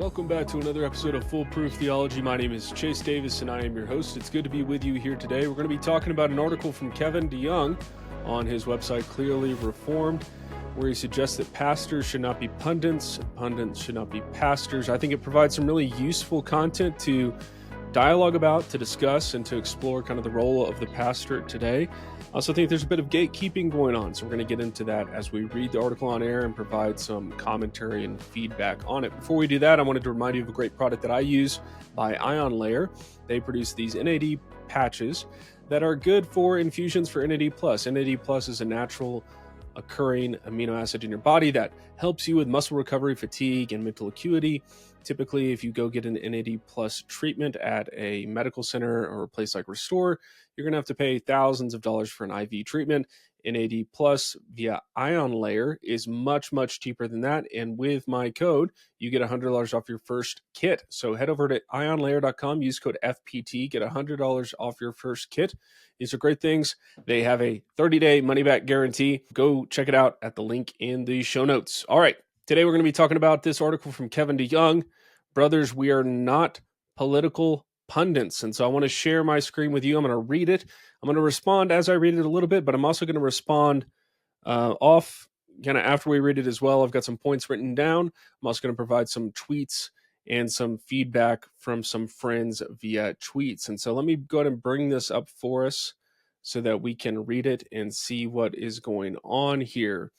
Welcome back to another episode of Foolproof Theology. My name is Chase Davis, and I am your host. It's good to be with you here today. We're going to be talking about an article from Kevin DeYoung on his website, Clearly Reformed, where he suggests that pastors should not be pundits, and pundits should not be pastors. I think it provides some really useful content to dialogue about, to discuss, and to explore kind of the role of the pastor today. I also think there's a bit of gatekeeping going on, so we're going to get into that as we read the article on air and provide some commentary and feedback on it. Before we do that, I wanted to remind you of a great product that I use by Ion Layer. They produce these NAD patches that are good for infusions for NAD+. NAD+ is a natural occurring amino acid in your body that helps you with muscle recovery, fatigue, and mental acuity. Typically, if you go get an NAD+ treatment at a medical center or a place like Restore, you're going to have to pay thousands of dollars for an IV treatment. NAD+ via Ion Layer is much, much cheaper than that. And with my code, you get $100 off your first kit. So head over to ionlayer.com, use code FPT, get $100 off your first kit. These are great things. They have a 30-day money-back guarantee. Go check it out at the link in the show notes. All right, today we're going to be talking about this article from Kevin DeYoung, Brothers, We Are Not Political Pundits. And so I want to share my screen with you. I'm going to read it. I'm going to respond as I read it a little bit, but I'm also going to respond off kind of after we read it as well. I've got some points written down. I'm also going to provide some tweets and some feedback from some friends via tweets. And so let me go ahead and bring this up for us so that we can read it and see what is going on here.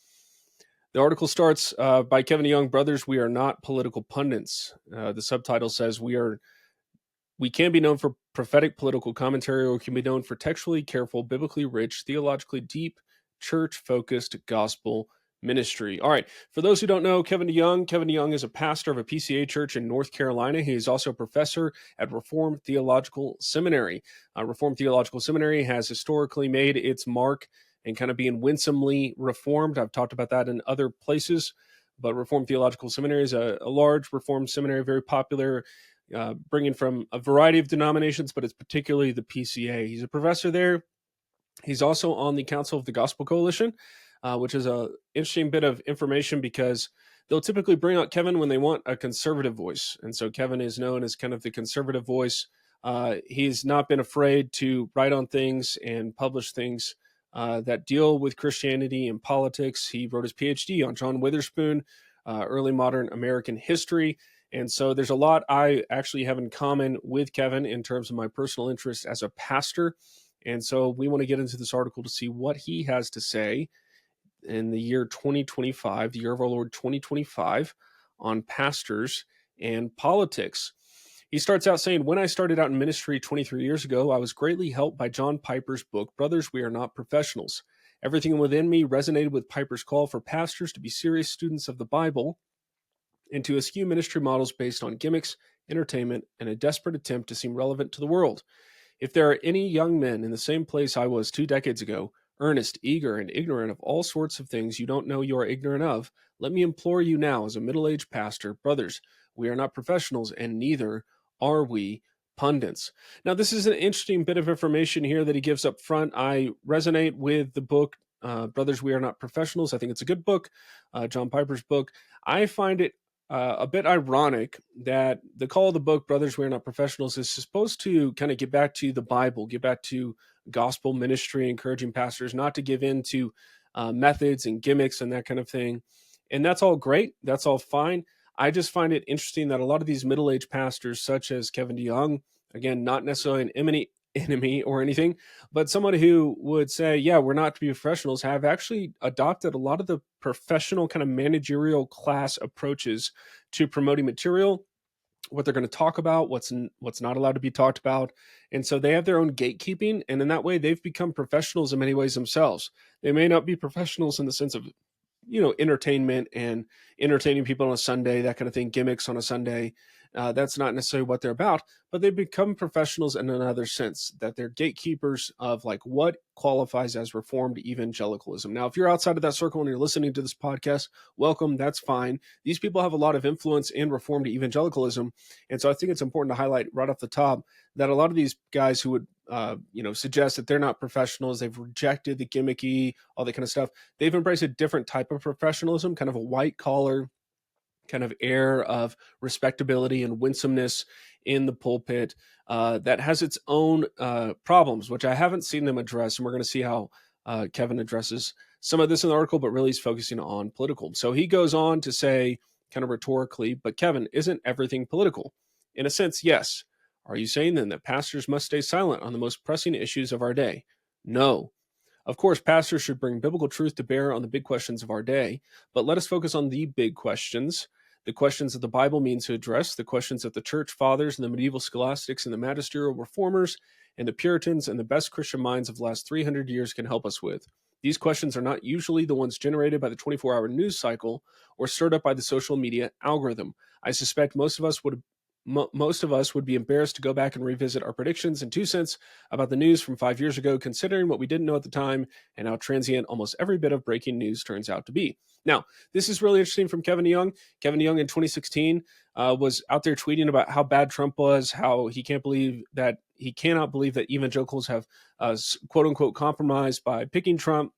The article starts by Kevin DeYoung, Brothers, We Are Not Political Pundits. The subtitle says, We can be known for prophetic political commentary, or can be known for textually careful, biblically rich, theologically deep, church-focused gospel ministry. All right, for those who don't know, Kevin DeYoung is a pastor of a PCA church in North Carolina. He is also a professor at Reformed Theological Seminary. Reformed Theological Seminary has historically made its mark and kind of being winsomely reformed. I've talked about that in other places, but Reformed Theological Seminary is a large Reformed seminary, very popular, bringing from a variety of denominations, but it's particularly the PCA. He's a professor there. He's also on the Council of the Gospel Coalition, which is an interesting bit of information because they'll typically bring out Kevin when they want a conservative voice. And so Kevin is known as kind of the conservative voice. He's not been afraid to write on things and publish things that deal with Christianity and politics. He wrote his PhD on John Witherspoon, early modern American history. And so there's a lot I actually have in common with Kevin in terms of my personal interest as a pastor. And so we want to get into this article to see what he has to say in the year 2025, the year of our Lord 2025, on pastors and politics. He starts out saying, When I started out in ministry 23 years ago, I was greatly helped by John Piper's book, Brothers, We Are Not Professionals. Everything within me resonated with Piper's call for pastors to be serious students of the Bible and to eschew ministry models based on gimmicks, entertainment, and a desperate attempt to seem relevant to the world. If there are any young men in the same place I was 2 decades ago, earnest, eager, and ignorant of all sorts of things you don't know you are ignorant of, let me implore you now as a middle-aged pastor, brothers, we are not professionals, and neither are we pundits. Now, this is an interesting bit of information here that he gives up front. I resonate with the book, Brothers, We Are Not Professionals. I think it's a good book, John Piper's book. I find it a bit ironic that the call of the book, Brothers, We Are Not Professionals, is supposed to kind of get back to the Bible, get back to gospel ministry, encouraging pastors not to give in to methods and gimmicks and that kind of thing. And that's all great. That's all fine. I just find it interesting that a lot of these middle-aged pastors, such as Kevin DeYoung, again, not necessarily an enemy or anything, but someone who would say, yeah, we're not to be professionals, have actually adopted a lot of the professional kind of managerial class approaches to promoting material, what they're going to talk about, what's not allowed to be talked about. And so they have their own gatekeeping. And in that way, they've become professionals in many ways themselves. They may not be professionals in the sense of, entertainment and entertaining people on a Sunday, that kind of thing, gimmicks on a Sunday. That's not necessarily what they're about, but they become professionals in another sense, that they're gatekeepers of like what qualifies as Reformed evangelicalism. Now, if you're outside of that circle and you're listening to this podcast, welcome, that's fine. These people have a lot of influence in Reformed evangelicalism. And so I think it's important to highlight right off the top that a lot of these guys who would suggest that they're not professionals, they've rejected the gimmicky, all that kind of stuff, they've embraced a different type of professionalism, kind of a white collar, kind of air of respectability and winsomeness in the pulpit that has its own problems, which I haven't seen them address. And we're going to see how Kevin addresses some of this in the article, but really he's focusing on political. So he goes on to say, kind of rhetorically, but Kevin, isn't everything political? In a sense, yes. Are you saying then that pastors must stay silent on the most pressing issues of our day? No. Of course, pastors should bring biblical truth to bear on the big questions of our day, but let us focus on the big questions, the questions that the Bible means to address, the questions that the church fathers and the medieval scholastics and the magisterial reformers and the Puritans and the best Christian minds of the last 300 years can help us with. These questions are not usually the ones generated by the 24-hour news cycle or stirred up by the social media algorithm. I suspect most of us would be embarrassed to go back and revisit our predictions and 2 cents about the news from 5 years ago, considering what we didn't know at the time and how transient almost every bit of breaking news turns out to be. Now, this is really interesting from Kevin DeYoung. Kevin DeYoung in 2016 was out there tweeting about how bad Trump was, how he cannot believe that evangelicals have quote unquote compromised by picking Trump.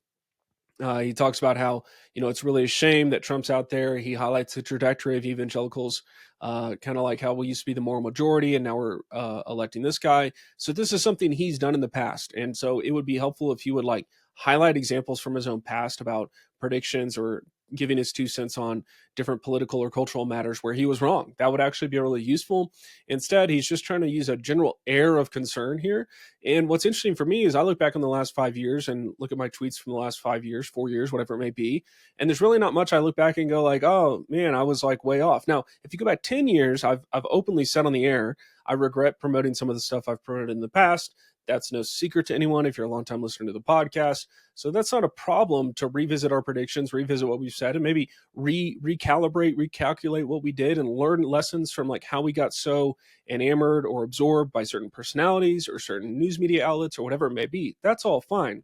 He talks about how, it's really a shame that Trump's out there. He highlights the trajectory of evangelicals, kind of like how we used to be the moral majority and now we're electing this guy. So this is something he's done in the past. And so it would be helpful if he would highlight examples from his own past about predictions or giving his 2 cents on different political or cultural matters where he was wrong. That would actually be really useful. Instead, he's just trying to use a general air of concern here. And what's interesting for me is I look back on the last 5 years and look at my tweets from the last 5 years, 4 years, whatever it may be. And there's really not much I look back and go oh man, I was way off. Now, if you go back 10 years, I've openly said on the air, I regret promoting some of the stuff I've promoted in the past. That's no secret to anyone if you're a longtime listener to the podcast. So that's not a problem to revisit our predictions, revisit what we've said, and maybe recalibrate, recalculate what we did and learn lessons from how we got so enamored or absorbed by certain personalities or certain news media outlets or whatever it may be. That's all fine.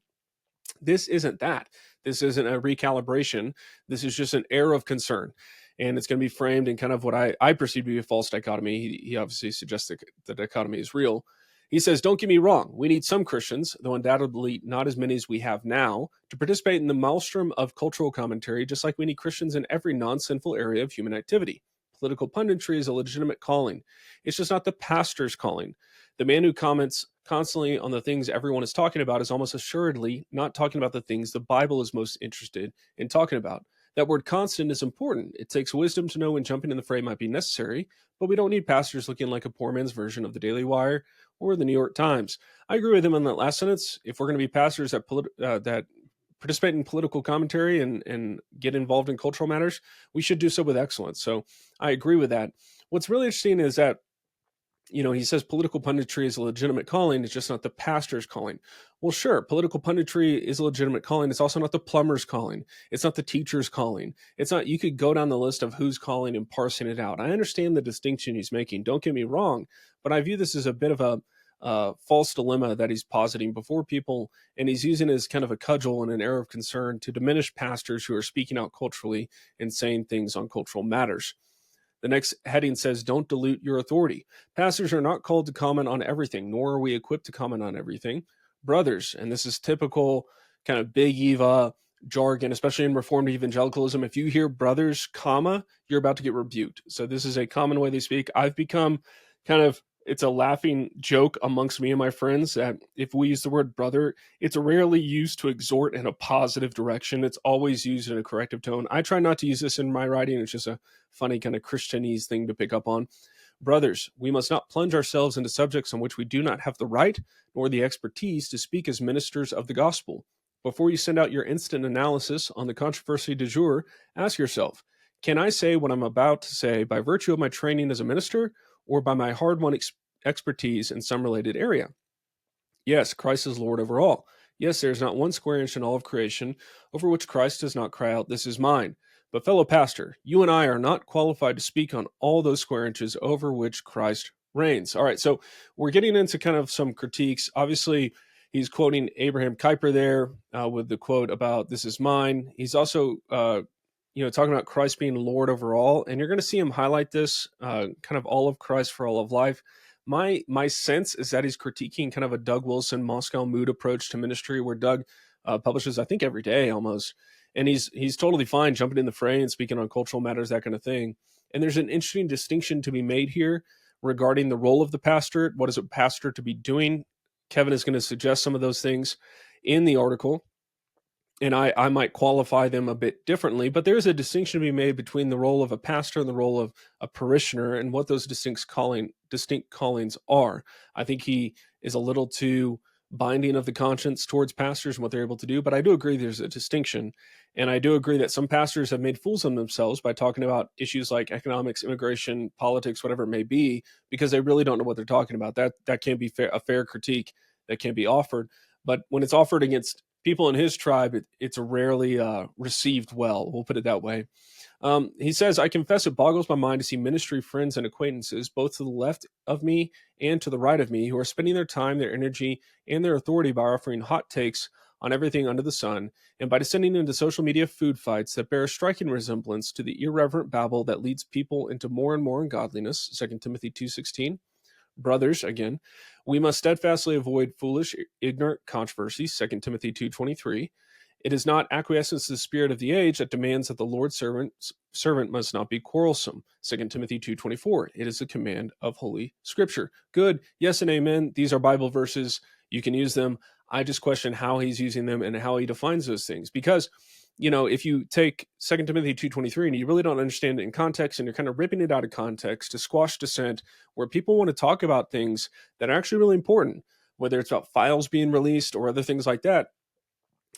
This isn't that. This isn't a recalibration. This is just an air of concern. And it's going to be framed in kind of what I perceive to be a false dichotomy. He obviously suggests that the dichotomy is real. He says, don't get me wrong, we need some Christians, though undoubtedly not as many as we have now, to participate in the maelstrom of cultural commentary, just like we need Christians in every non-sinful area of human activity. Political punditry is a legitimate calling. It's just not the pastor's calling. The man who comments constantly on the things everyone is talking about is almost assuredly not talking about the things the Bible is most interested in talking about. That word constant is important. It takes wisdom to know when jumping in the fray might be necessary, but we don't need pastors looking like a poor man's version of the Daily Wire or the New York Times. I agree with him on that last sentence. If we're going to be pastors that participate in political commentary and get involved in cultural matters, we should do so with excellence. So I agree with that. What's really interesting is that he says political punditry is a legitimate calling. It's just not the pastor's calling. Well, sure, political punditry is a legitimate calling. It's also not the plumber's calling. It's not the teacher's calling. It's not, you could go down the list of who's calling and parsing it out. I understand the distinction he's making. Don't get me wrong, but I view this as a bit of a false dilemma that he's positing before people, and he's using it as kind of a cudgel and an air of concern to diminish pastors who are speaking out culturally and saying things on cultural matters. The next heading says, don't dilute your authority. Pastors are not called to comment on everything, nor are we equipped to comment on everything. Brothers, and this is typical kind of big Eva jargon, especially in Reformed evangelicalism. If you hear brothers, comma, you're about to get rebuked. So this is a common way they speak. I've become it's a laughing joke amongst me and my friends that if we use the word brother, it's rarely used to exhort in a positive direction. It's always used in a corrective tone. I try not to use this in my writing. It's just a funny kind of Christianese thing to pick up on. Brothers, we must not plunge ourselves into subjects on which we do not have the right nor the expertise to speak as ministers of the gospel. Before you send out your instant analysis on the controversy du jour, ask yourself, can I say what I'm about to say by virtue of my training as a minister or by my hard-won expertise in some related area? Yes, Christ is Lord over all. Yes, there is not one square inch in all of creation over which Christ does not cry out, this is mine. But fellow pastor, you and I are not qualified to speak on all those square inches over which Christ reigns. All right, so we're getting into kind of some critiques. Obviously, he's quoting Abraham Kuyper there with the quote about this is mine. He's also talking about Christ being Lord over all, and you're going to see him highlight this kind of all of Christ for all of life. My sense is that he's critiquing kind of a Doug Wilson Moscow Mood approach to ministry, where Doug publishes, I think, every day almost, and he's totally fine jumping in the fray and speaking on cultural matters, that kind of thing. And there's an interesting distinction to be made here regarding the role of the pastor. What is a pastor to be doing? Kevin is going to suggest some of those things in the article, and I might qualify them a bit differently, but there's a distinction to be made between the role of a pastor and the role of a parishioner and what those distinct callings are. I think he is a little too binding of the conscience towards pastors and what they're able to do, but I do agree there's a distinction. And I do agree that some pastors have made fools of themselves by talking about issues like economics, immigration, politics, whatever it may be, because they really don't know what they're talking about. That can be a fair critique that can be offered. But when it's offered against people in his tribe, it's rarely received well. We'll put it that way. He says, I confess it boggles my mind to see ministry friends and acquaintances, both to the left of me and to the right of me, who are spending their time, their energy, and their authority by offering hot takes on everything under the sun, and by descending into social media food fights that bear a striking resemblance to the irreverent babble that leads people into more and more ungodliness, 2 Timothy 2:16. Brothers, again, we must steadfastly avoid foolish, ignorant controversies, 2 Timothy 2:23. It is not acquiescence to the spirit of the age that demands that the Lord's servant must not be quarrelsome, 2 Timothy 2:24. It is a command of Holy Scripture. Good, yes and amen. These are Bible verses. You can use them. I just question how he's using them and how he defines those things. Because, if you take 2 Timothy 2:23 and you really don't understand it in context and you're kind of ripping it out of context to squash dissent, where people want to talk about things that are actually really important, whether it's about files being released or other things like that,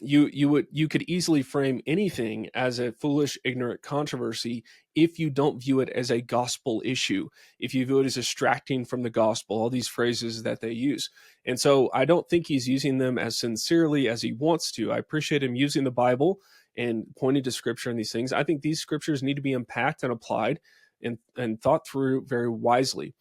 you could easily frame anything as a foolish, ignorant controversy if you don't view it as a gospel issue, if you view it as distracting from the gospel, all these phrases that they use. And so I don't think he's using them as sincerely as he wants to. I appreciate him using the Bible and pointing to scripture and these things. I think these scriptures need to be unpacked and applied and thought through very wisely.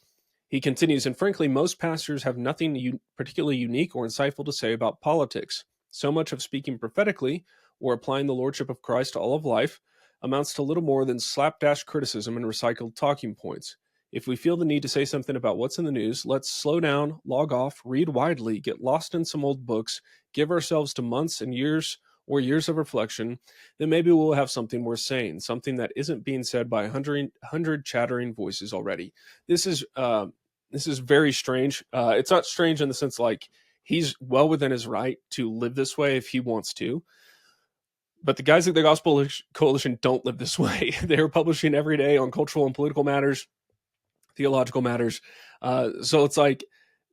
He continues, and frankly, most pastors have nothing particularly unique or insightful to say about politics. So much of speaking prophetically or applying the lordship of Christ to all of life amounts to little more than slapdash criticism and recycled talking points. If we feel the need to say something about what's in the news, let's slow down, log off, read widely, get lost in some old books, give ourselves to months and years or years of reflection, then maybe we'll have something worth saying, something that isn't being said by 100 chattering voices already. This is very strange. It's not strange in the sense like he's well within his right to live this way if he wants to. But the guys at the Gospel Coalition don't live this way. They're publishing every day on cultural and political matters, theological matters. So it's like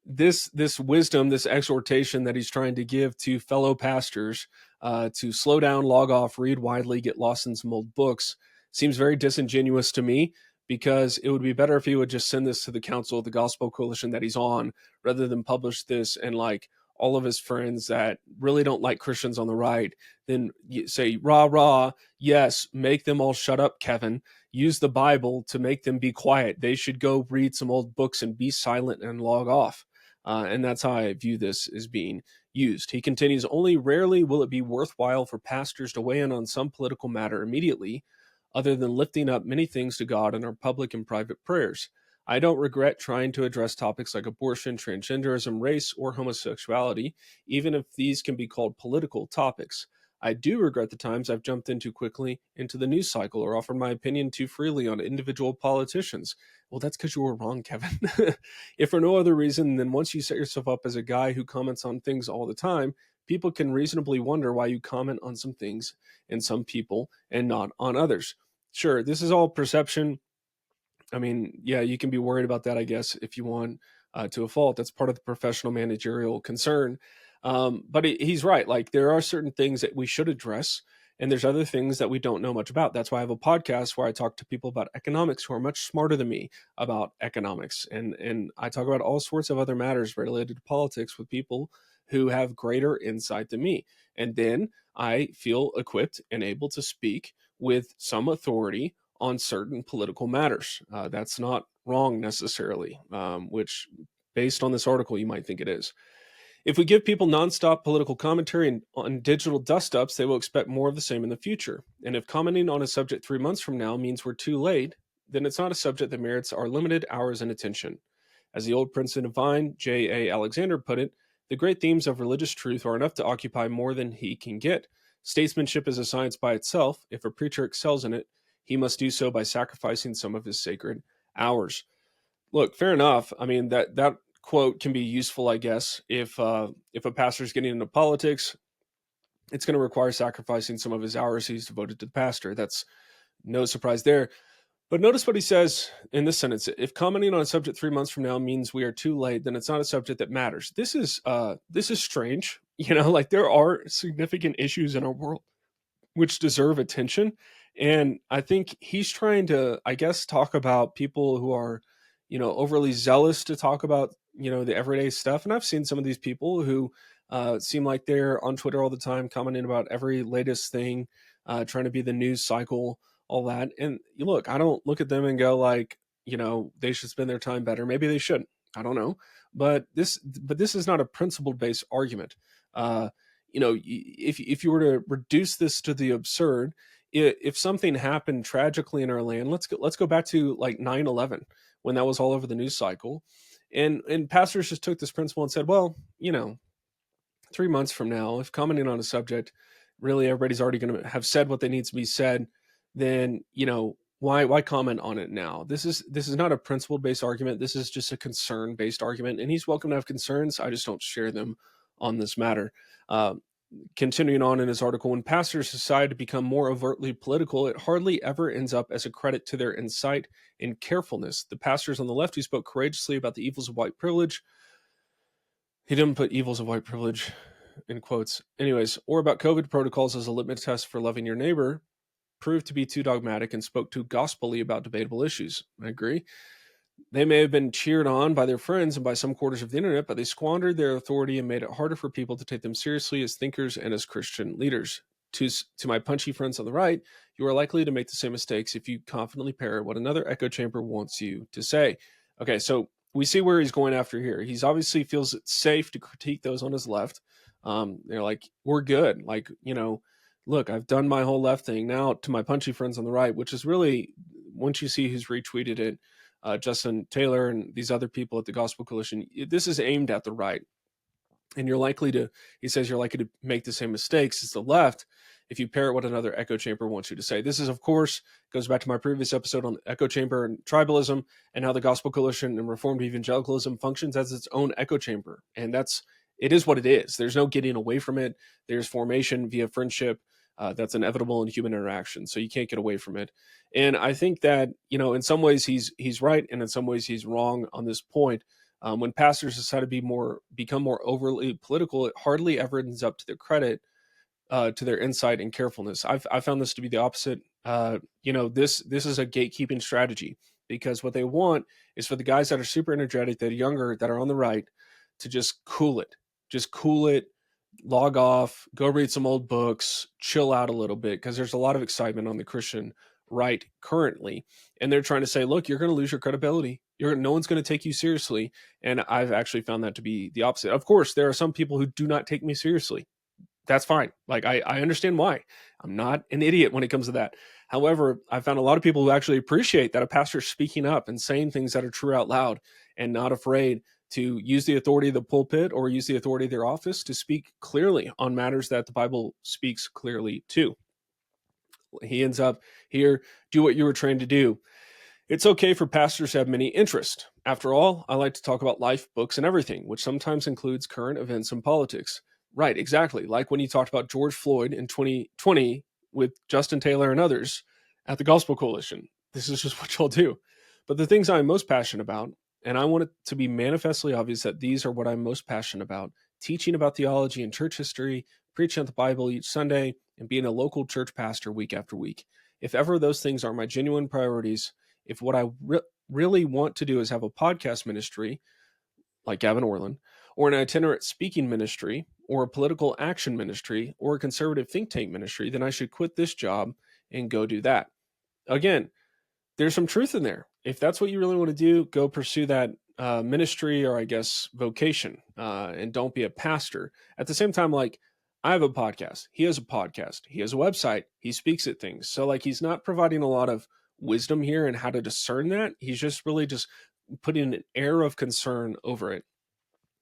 this wisdom, this exhortation that he's trying to give to fellow pastors to slow down, log off, read widely, get lost in some old books seems very disingenuous to me, because it would be better if he would just send this to the council of the Gospel Coalition that he's on, rather than publish this and like all of his friends that really don't like Christians on the right, then say, rah, rah, yes, make them all shut up, Kevin. Use the Bible to make them be quiet. They should go read some old books and be silent and log off. And that's how I view this as being used. He continues, only rarely will it be worthwhile for pastors to weigh in on some political matter immediately, other than lifting up many things to God in our public and private prayers. I don't regret trying to address topics like abortion, transgenderism, race, or homosexuality, even if these can be called political topics. I do regret the times I've jumped in too quickly into the news cycle or offered my opinion too freely on individual politicians. Well, that's because you were wrong, Kevin. If for no other reason than once you set yourself up as a guy who comments on things all the time, people can reasonably wonder why you comment on some things and some people and not on others. Sure, this is all perception. I mean, yeah, you can be worried about that, I guess, if you want, to a fault. That's part of the professional managerial concern. But he's right. Like, there are certain things that we should address, and there's other things that we don't know much about. That's why I have a podcast where I talk to people about economics who are much smarter than me about economics. And I talk about all sorts of other matters related to politics with people who have greater insight than me. And then I feel equipped and able to speak with some authority on certain political matters. That's not wrong necessarily, which based on this article, you might think it is. If we give people nonstop political commentary and on digital dust-ups, they will expect more of the same in the future. And if commenting on a subject 3 months from now means we're too late, then it's not a subject that merits our limited hours and attention. As the old Princeton divine, J.A. Alexander, put it, the great themes of religious truth are enough to occupy more than he can get. Statesmanship is a science by itself. If a preacher excels in it, he must do so by sacrificing some of his sacred hours. Look, fair enough. I mean, that quote can be useful, I guess, if a pastor's getting into politics, it's going to require sacrificing some of his hours he's devoted to the pastor. That's no surprise there. But notice what he says in this sentence. If commenting on a subject 3 months from now means we are too late, then it's not a subject that matters. This is strange. Like there are significant issues in our world which deserve attention. And I think he's trying to, I guess, talk about people who are, overly zealous to talk about, the everyday stuff. And I've seen some of these people who seem like they're on Twitter all the time, commenting about every latest thing, trying to be the news cycle, all that. And look, I don't look at them and go like, they should spend their time better. Maybe they shouldn't. I don't know. But this is not a principle based argument. If you were to reduce this to the absurd, if something happened tragically in our land, let's go back to like 9/11 when that was all over the news cycle, and pastors just took this principle and said, well, 3 months from now, if commenting on a subject, really everybody's already going to have said what they need to be said, then why comment on it now? This is not a principle based argument. This is just a concern based argument, and he's welcome to have concerns. I just don't share them on this matter. Continuing on in his article, when pastors decide to become more overtly political, it hardly ever ends up as a credit to their insight and carefulness. The pastors on the left who spoke courageously about the evils of white privilege, he didn't put evils of white privilege in quotes, anyways, or about COVID protocols as a litmus test for loving your neighbor, proved to be too dogmatic and spoke too gospelly about debatable issues. I agree. They may have been cheered on by their friends and by some quarters of the internet, but they squandered their authority and made it harder for people to take them seriously as thinkers and as Christian leaders. To my punchy friends on the right, you are likely to make the same mistakes if you confidently parrot what another echo chamber wants you to say. Okay, so we see where he's going after here. He's obviously feels it's safe to critique those on his left. They're like, we're good. Like, look, I've done my whole left thing. Now to my punchy friends on the right, which is really, once you see who's retweeted it, Justin Taylor and these other people at the Gospel Coalition, this is aimed at the right. And he says you're likely to make the same mistakes as the left if you parrot what another echo chamber wants you to say. This is, of course, goes back to my previous episode on echo chamber and tribalism and how the Gospel Coalition and Reformed evangelicalism functions as its own echo chamber. And it is what it is. There's no getting away from it. There's formation via friendship. That's inevitable in human interaction. So you can't get away from it. And I think that, in some ways he's right. And in some ways he's wrong on this point. When pastors decide to become more overly political, it hardly ever ends up to their credit, to their insight and carefulness. I found this to be the opposite. This is a gatekeeping strategy, because what they want is for the guys that are super energetic, that are younger, that are on the right, to just cool it, log off, go read some old books, chill out a little bit, because there's a lot of excitement on the Christian right currently. And they're trying to say, look, you're going to lose your credibility. No one's going to take you seriously. And I've actually found that to be the opposite. Of course, there are some people who do not take me seriously. That's fine. Like, I understand why. I'm not an idiot when it comes to that. However, I found a lot of people who actually appreciate that a pastor is speaking up and saying things that are true out loud and not afraid to use the authority of the pulpit or use the authority of their office to speak clearly on matters that the Bible speaks clearly to. He ends up here, do what you were trained to do. It's okay for pastors to have many interests. After all, I like to talk about life, books, and everything, which sometimes includes current events and politics. Right, exactly. Like when you talked about George Floyd in 2020 with Justin Taylor and others at the Gospel Coalition. This is just what y'all do. But the things I'm most passionate about, and I want it to be manifestly obvious that these are what I'm most passionate about: teaching about theology and church history, preaching the Bible each Sunday, and being a local church pastor week after week. If ever those things are my genuine priorities, if what I really want to do is have a podcast ministry like Gavin Orland, or an itinerant speaking ministry, or a political action ministry, or a conservative think tank ministry, then I should quit this job and go do that. Again, there's some truth in there. If that's what you really want to do, go pursue that ministry, or I guess vocation, and don't be a pastor. At the same time, like, I have a podcast. He has a podcast. He has a website. He speaks at things. So like, he's not providing a lot of wisdom here and how to discern that. He's just really just putting an air of concern over it,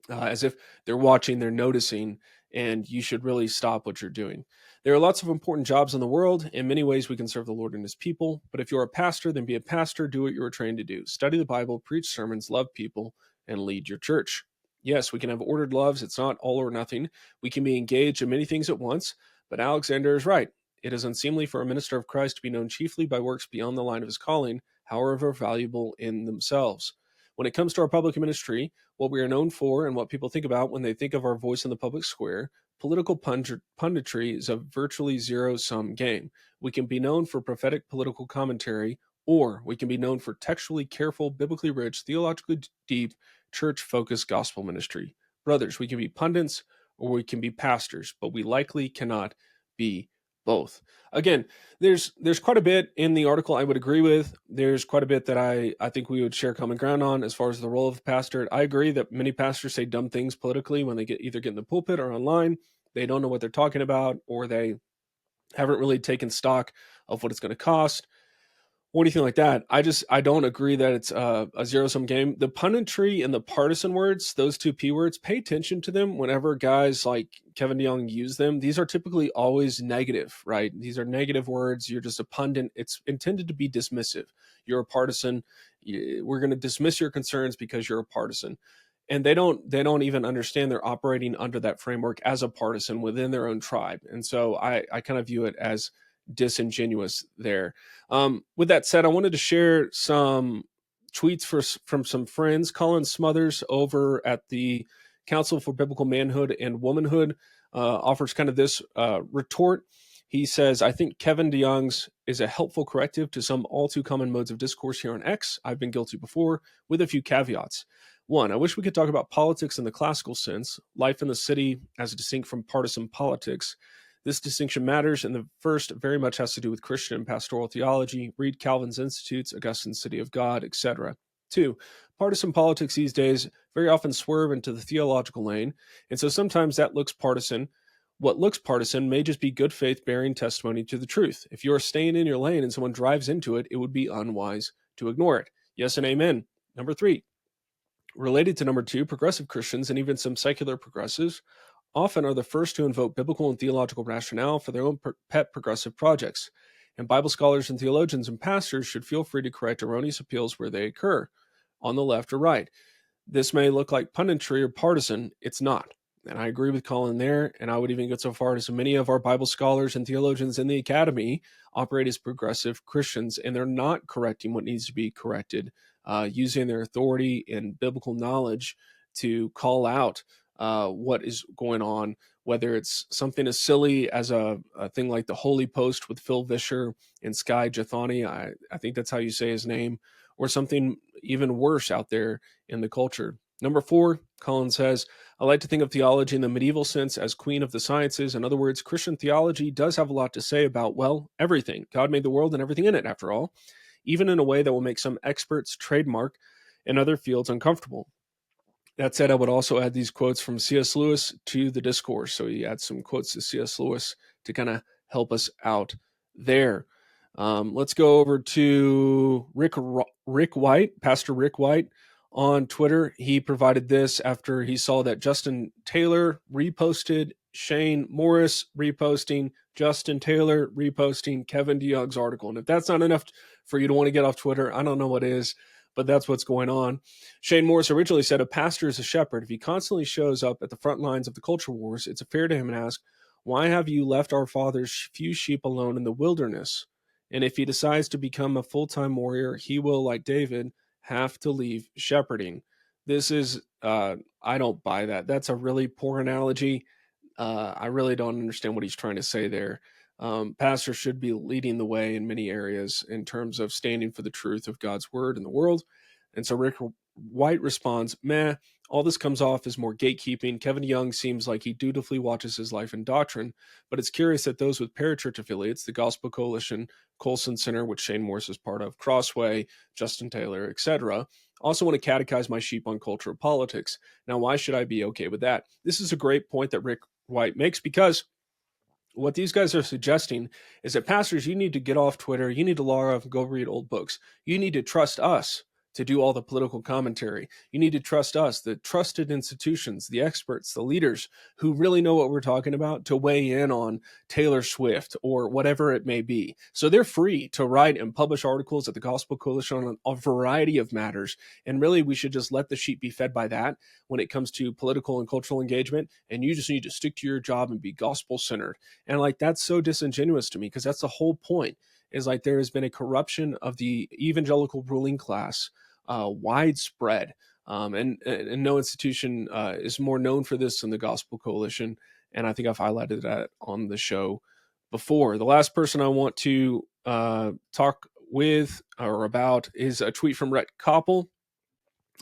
as if they're watching, they're noticing, and you should really stop what you're doing. There are lots of important jobs in the world. In many ways, we can serve the Lord and his people. But if you're a pastor, then be a pastor. Do what you were trained to do. Study the Bible, preach sermons, love people, and lead your church. Yes, we can have ordered loves. It's not all or nothing. We can be engaged in many things at once. But Alexander is right. It is unseemly for a minister of Christ to be known chiefly by works beyond the line of his calling, however valuable in themselves. When it comes to our public ministry, what we are known for and what people think about when they think of our voice in the public square, political punditry is a virtually zero-sum game. We can be known for prophetic political commentary, or we can be known for textually careful, biblically rich, theologically deep, church-focused gospel ministry. Brothers, we can be pundits or we can be pastors, but we likely cannot be both. Again, there's quite a bit in the article I would agree with. There's quite a bit that I think we would share common ground on as far as the role of the pastor. I agree that many pastors say dumb things politically when they either get in the pulpit or online. They don't know what they're talking about, or they haven't really taken stock of what it's going to cost or anything like that. I don't agree that it's a zero-sum game. The punditry and the partisan words, those two P words, pay attention to them whenever guys like Kevin DeYoung use them. These are typically always negative, right? These are negative words. You're just a pundit. It's intended to be dismissive. You're a partisan. We're going to dismiss your concerns because you're a partisan. And they don't even understand they're operating under that framework as a partisan within their own tribe. And so I kind of view it as disingenuous there. With that said, I wanted to share some tweets from some friends. Colin Smothers over at the Council for Biblical Manhood and Womanhood offers kind of this retort. He says, I think Kevin DeYoung's is a helpful corrective to some all too common modes of discourse here on X. I've been guilty before, with a few caveats. One, I wish we could talk about politics in the classical sense, life in the city as distinct from partisan politics. This distinction matters, and the first very much has to do with Christian and pastoral theology. Read Calvin's Institutes, Augustine's City of God, etc. 2, partisan politics these days very often swerve into the theological lane, and so sometimes that looks partisan. What looks partisan may just be good faith bearing testimony to the truth. If you're staying in your lane and someone drives into it, it would be unwise to ignore it. Yes and amen. Number 3, related to number 2, progressive Christians and even some secular progressives often are the first to invoke biblical and theological rationale for their own pet progressive projects. And Bible scholars and theologians and pastors should feel free to correct erroneous appeals where they occur, on the left or right. This may look like punditry or partisan. It's not. And I agree with Colin there, and I would even go so far as many of our Bible scholars and theologians in the academy operate as progressive Christians, and they're not correcting what needs to be corrected, using their authority and biblical knowledge to call out what is going on, whether it's something as silly as a thing like the Holy Post with Phil Vischer and Sky Jethani, I think that's how you say his name, or something even worse out there in the culture. Number 4, Colin says, I like to think of theology in the medieval sense as queen of the sciences. In other words, Christian theology does have a lot to say about, well, everything. God made the world and everything in it, after all, even in a way that will make some experts' trademark in other fields uncomfortable. That said, I would also add these quotes from C.S. Lewis to the discourse. So he adds some quotes to C.S. Lewis to kind of help us out there. Let's go over to Rick White, Pastor Rick White on Twitter. He provided this after he saw that Justin Taylor reposted, Shane Morris reposting, Justin Taylor reposting Kevin DeYoung's article. And if that's not enough for you to want to get off Twitter, I don't know what is. But that's what's going on. Shane Morris originally said a pastor is a shepherd. If he constantly shows up at the front lines of the culture wars, it's fair to him and ask, why have you left our father's few sheep alone in the wilderness? And if he decides to become a full-time warrior, he will, like David, have to leave shepherding. This is, I don't buy that. That's a really poor analogy. I really don't understand what he's trying to say there. Pastors should be leading the way in many areas in terms of standing for the truth of God's word in the world. And so Rick White responds, meh, all this comes off as more gatekeeping. Kevin DeYoung seems like he dutifully watches his life and doctrine, but it's curious that those with parachurch affiliates, the Gospel Coalition, Colson Center, which Shane Morris is part of, Crossway, Justin Taylor, etc., also want to catechize my sheep on culture of politics. Now, why should I be okay with that? This is a great point that Rick White makes, because what these guys are suggesting is that pastors, you need to get off Twitter. You need to log off and go read old books. You need to trust us to do all the political commentary. You need to trust us, the trusted institutions, the experts, the leaders who really know what we're talking about, to weigh in on Taylor Swift or whatever it may be. So they're free to write and publish articles at the Gospel Coalition on a variety of matters. And really, we should just let the sheep be fed by that when it comes to political and cultural engagement. And you just need to stick to your job and be gospel centered. And like, that's so disingenuous to me, because that's the whole point, is like there has been a corruption of the evangelical ruling class, widespread. And no institution is more known for this than the Gospel Coalition. And I think I've highlighted that on the show before. The last person I want to talk with or about is a tweet from Rhett Koppel.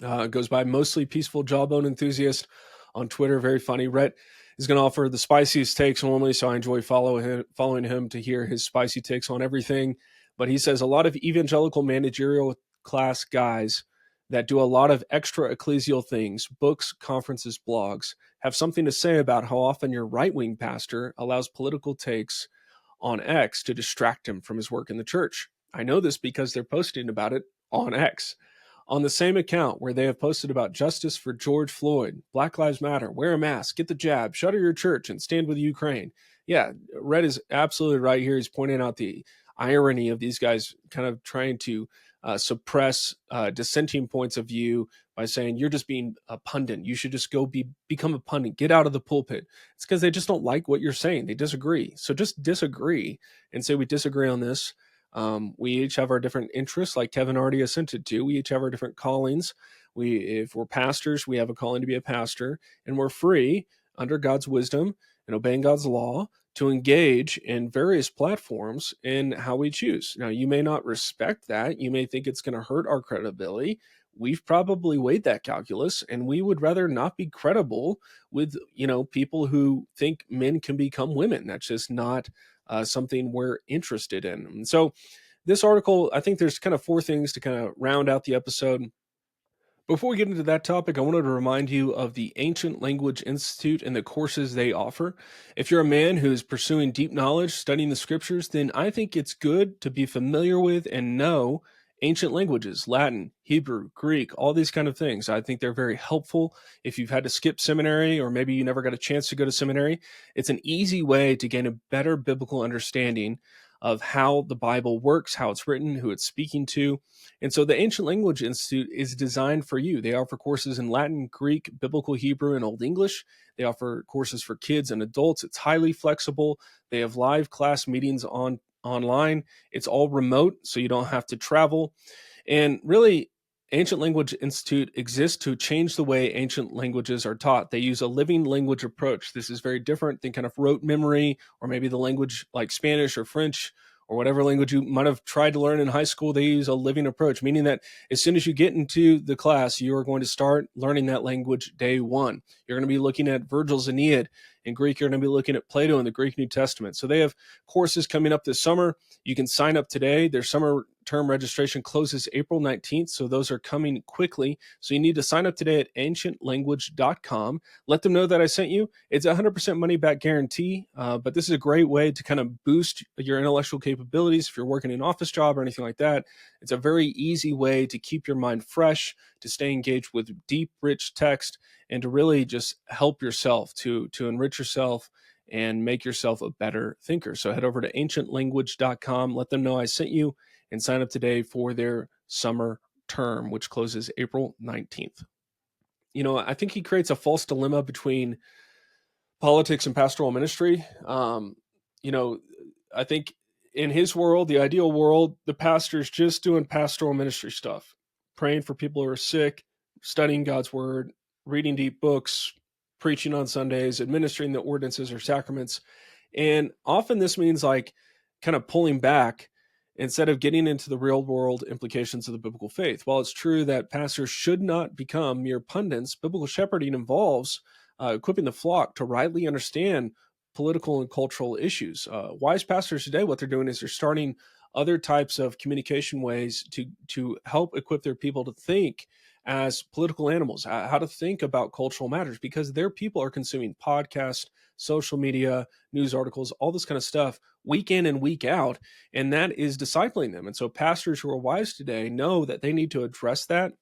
Goes by Mostly Peaceful Jawbone Enthusiast on Twitter. Very funny. Rhett is going to offer the spiciest takes normally, so I enjoy following him to hear his spicy takes on everything. But he says a lot of evangelical managerial class guys that do a lot of extra ecclesial things, books, conferences, blogs, have something to say about how often your right-wing pastor allows political takes on X to distract him from his work in the church. I know this because they're posting about it on X. On the same account where they have posted about justice for George Floyd, Black Lives Matter, wear a mask, get the jab, shutter your church, and stand with Ukraine. Yeah, Red is absolutely right here. He's pointing out the irony of these guys kind of trying to suppress dissenting points of view by saying you're just being a pundit. You should just go become a pundit. Get out of the pulpit. It's because they just don't like what you're saying. They disagree. So just disagree and say we disagree on this. We each have our different interests, like Kevin already assented to. We each have our different callings. If we're pastors, we have a calling to be a pastor, and we're free under God's wisdom and obeying God's law to engage in various platforms in how we choose. Now, you may not respect that. You may think it's going to hurt our credibility. We've probably weighed that calculus, and we would rather not be credible with, people who think men can become women. That's just not something we're interested in. And so this article, I think there's kind of 4 things to kind of round out the episode. Before we get into that topic, I wanted to remind you of the Ancient Language Institute and the courses they offer. If you're a man who is pursuing deep knowledge, studying the scriptures, then I think it's good to be familiar with and know ancient languages, Latin, Hebrew, Greek, all these kind of things. I think they're very helpful. If you've had to skip seminary, or maybe you never got a chance to go to seminary, it's an easy way to gain a better biblical understanding of how the Bible works, how it's written, who it's speaking to. And so the Ancient Language Institute is designed for you. They offer courses in Latin, Greek, Biblical Hebrew, and Old English. They offer courses for kids and adults. It's highly flexible. They have live class meetings online. It's all remote, so you don't have to travel. And really, Ancient Language Institute exists to change the way ancient languages are taught. They use a living language approach. This is very different than kind of rote memory, or maybe the language like Spanish or French or whatever language you might have tried to learn in high school. They use a living approach, meaning that as soon as you get into the class, you are going to start learning that language day one. You're going to be looking at Virgil's Aeneid. In Greek, you're going to be looking at Plato in the Greek New Testament. So they have courses coming up this summer. You can sign up today. Their summer term registration closes April 19th, so those are coming quickly. So you need to sign up today at ancientlanguage.com. Let them know that I sent you. It's a 100% money back guarantee, but this is a great way to kind of boost your intellectual capabilities if you're working an office job or anything like that. It's a very easy way to keep your mind fresh, to stay engaged with deep, rich text, and to really just help yourself, to enrich yourself and make yourself a better thinker. So head over to ancientlanguage.com, let them know I sent you, and sign up today for their summer term, which closes April 19th. I think he creates a false dilemma between politics and pastoral ministry. I think in his world, the ideal world, the pastor's just doing pastoral ministry stuff, praying for people who are sick, studying God's word, reading deep books, preaching on Sundays, administering the ordinances or sacraments. And often this means like kind of pulling back instead of getting into the real world implications of the biblical faith. While it's true that pastors should not become mere pundits, biblical shepherding involves equipping the flock to rightly understand political and cultural issues. Wise pastors today, what they're doing is they're starting other types of communication ways to help equip their people to think as political animals, how to think about cultural matters, because their people are consuming podcasts, social media, news articles, all this kind of stuff week in and week out. And that is discipling them. And so pastors who are wise today know that they need to address that,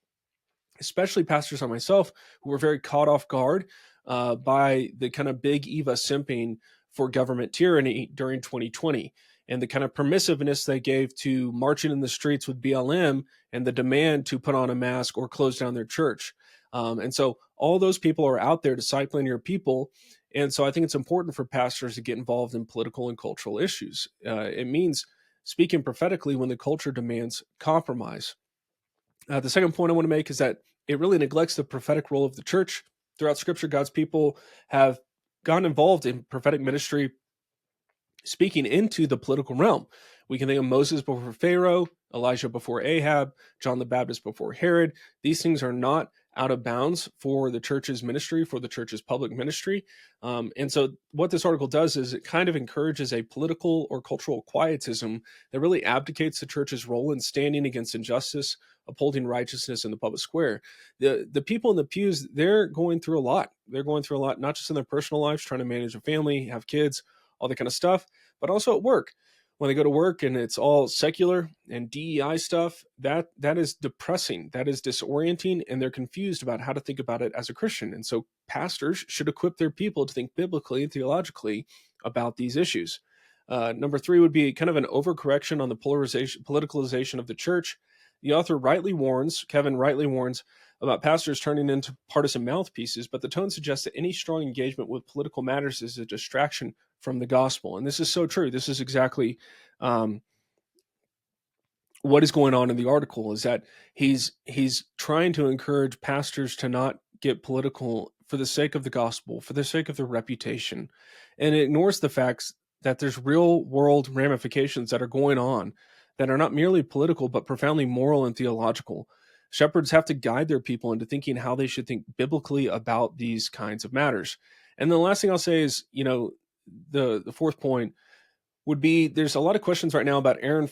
especially pastors like myself who were very caught off guard by the kind of big Eva simping for government tyranny during 2020 and the kind of permissiveness they gave to marching in the streets with BLM and the demand to put on a mask or close down their church. And so all those people are out there discipling your people. And so I think it's important for pastors to get involved in political and cultural issues. It means speaking prophetically when the culture demands compromise. The second point I want to make is that it really neglects the prophetic role of the church. Throughout Scripture, God's people have gotten involved in prophetic ministry, speaking into the political realm. We can think of Moses before Pharaoh, Elijah before Ahab, John the Baptist before Herod. These things are not out of bounds for the church's ministry, for the church's public ministry. And so what this article does is it kind of encourages a political or cultural quietism that really abdicates the church's role in standing against injustice, upholding righteousness in the public square. The people in the pews, they're going through a lot. They're going through a lot, not just in their personal lives, trying to manage a family, have kids, all that kind of stuff, but also at work. When they go to work and it's all secular and DEI stuff, that is depressing, that is disorienting, and they're confused about how to think about it as a Christian. And so pastors should equip their people to think biblically and theologically about these issues. Number three would be kind of an overcorrection on the politicalization of the church. The author Kevin rightly warns about pastors turning into partisan mouthpieces, but the tone suggests that any strong engagement with political matters is a distraction from the gospel. And this is so true. This is exactly what is going on in the article, is that he's trying to encourage pastors to not get political for the sake of the gospel, for the sake of their reputation, and it ignores the facts that there's real world ramifications that are going on that are not merely political, but profoundly moral and theological. Shepherds have to guide their people into thinking how they should think biblically about these kinds of matters. And the last thing I'll say is, the fourth point would be there's a lot of questions right now about Aaron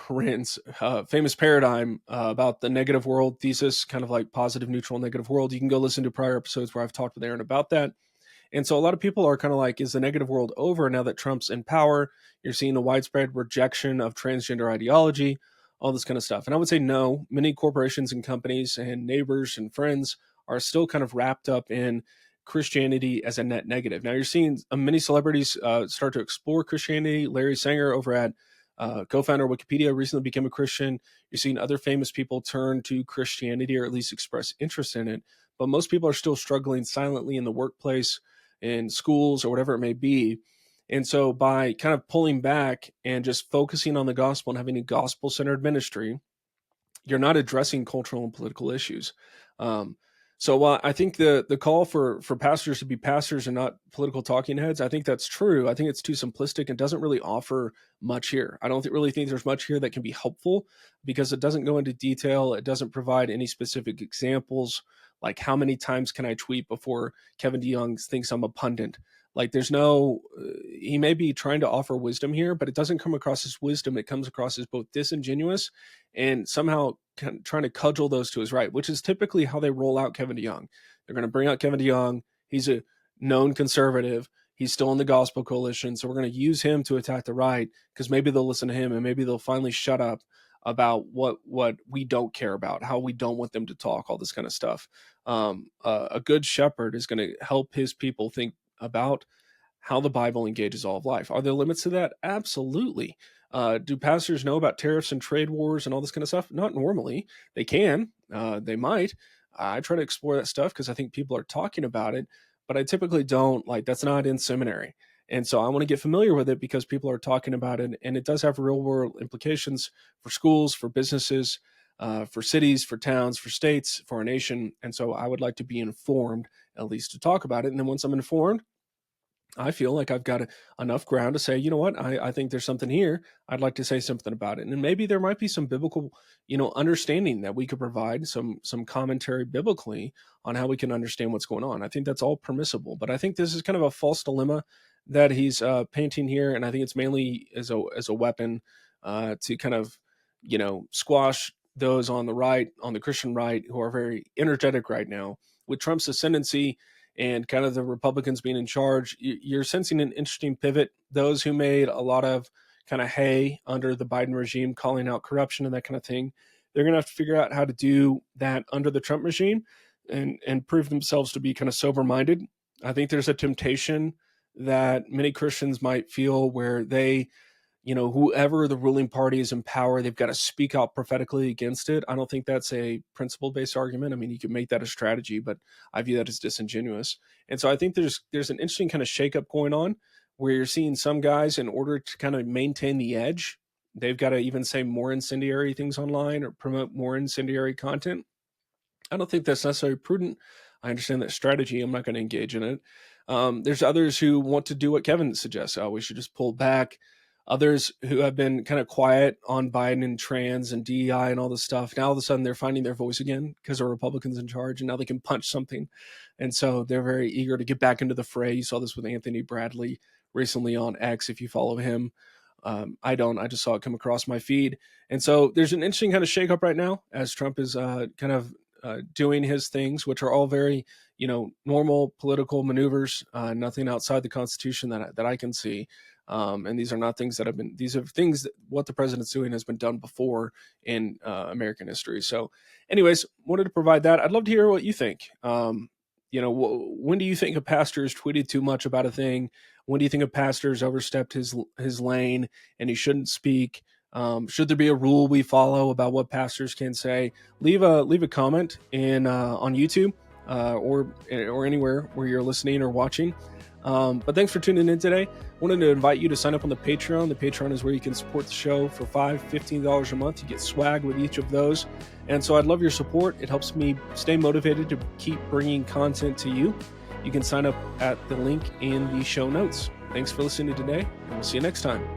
Rand's famous paradigm about the negative world thesis, kind of like positive, neutral, negative world. You can go listen to prior episodes where I've talked with Aaron about that. And so a lot of people are kind of like, is the negative world over now that Trump's in power? You're seeing a widespread rejection of transgender ideology, all this kind of stuff. And I would say no. Many corporations and companies and neighbors and friends are still kind of wrapped up in Christianity as a net negative. Now you're seeing many celebrities start to explore Christianity. Larry Sanger over at co-founder of Wikipedia recently became a Christian. You're seeing other famous people turn to Christianity or at least express interest in it. But most people are still struggling silently in the workplace, in schools, or whatever it may be. And so by kind of pulling back and just focusing on the gospel and having a gospel-centered ministry, you're not addressing cultural and political issues. So while I think the call for pastors to be pastors and not political talking heads, I think that's true. I think it's too simplistic and doesn't really offer much here. I don't really think there's much here that can be helpful because it doesn't go into detail. It doesn't provide any specific examples, like how many times can I tweet before Kevin DeYoung thinks I'm a pundit? Like there's no, he may be trying to offer wisdom here, but it doesn't come across as wisdom. It comes across as both disingenuous and somehow trying to cudgel those to his right, which is typically how they roll out Kevin DeYoung. They're going to bring out Kevin DeYoung. He's a known conservative. He's still in the gospel coalition. So we're going to use him to attack the right because maybe they'll listen to him and maybe they'll finally shut up about what we don't care about, how we don't want them to talk, all this kind of stuff. A good shepherd is going to help his people think about how the Bible engages all of life. Are there limits to that? Absolutely. Do pastors know about tariffs and trade wars and all this kind of stuff? Not normally. They can. They might. I try to explore that stuff because I think people are talking about it, but I typically don't. Like, that's not in seminary. And so I want to get familiar with it because people are talking about it, and it does have real world implications for schools, for businesses, for cities, for towns, for states, for our nation. And so I would like to be informed, at least to talk about it. And then once I'm informed, I feel like I've got enough ground to say, you know what, I think there's something here. I'd like to say something about it. And maybe there might be some biblical, understanding that we could provide, some commentary biblically on how we can understand what's going on. I think that's all permissible. But I think this is kind of a false dilemma that he's painting here. And I think it's mainly as a weapon to kind of, squash those on the right, on the Christian right, who are very energetic right now with Trump's ascendancy and kind of the Republicans being in charge, you're sensing an interesting pivot. Those who made a lot of kind of hay under the Biden regime, calling out corruption and that kind of thing, they're going to have to figure out how to do that under the Trump regime and prove themselves to be kind of sober-minded. I think there's a temptation that many Christians might feel where they, whoever the ruling party is in power, they've got to speak out prophetically against it. I don't think that's a principle-based argument. I mean, you can make that a strategy, but I view that as disingenuous. And so I think there's an interesting kind of shakeup going on where you're seeing some guys, in order to kind of maintain the edge, they've got to even say more incendiary things online or promote more incendiary content. I don't think that's necessarily prudent. I understand that strategy. I'm not going to engage in it. There's others who want to do what Kevin suggests. Oh, we should just pull back. Others who have been kind of quiet on Biden and trans and DEI and all this stuff, now all of a sudden they're finding their voice again because there are Republicans in charge, and now they can punch something. And so they're very eager to get back into the fray. You saw this with Anthony Bradley recently on X, if you follow him. I don't. I just saw it come across my feed. And so there's an interesting kind of shakeup right now as Trump is kind of doing his things, which are all very, normal political maneuvers, nothing outside the Constitution that I can see. And these are not things that these are things that what the president's doing has been done before in American history. So anyways, wanted to provide that. I'd love to hear what you think. When do you think a pastor has tweeted too much about a thing? When do you think a pastor has overstepped his lane and he shouldn't speak? Should there be a rule we follow about what pastors can say? Leave a comment on YouTube or anywhere where you're listening or watching. But thanks for tuning in today. Wanted to invite you to sign up on the Patreon. The Patreon is where you can support the show for $5, $15 a month. You get swag with each of those. And so I'd love your support. It helps me stay motivated to keep bringing content to you. You can sign up at the link in the show notes. Thanks for listening today, and we'll see you next time.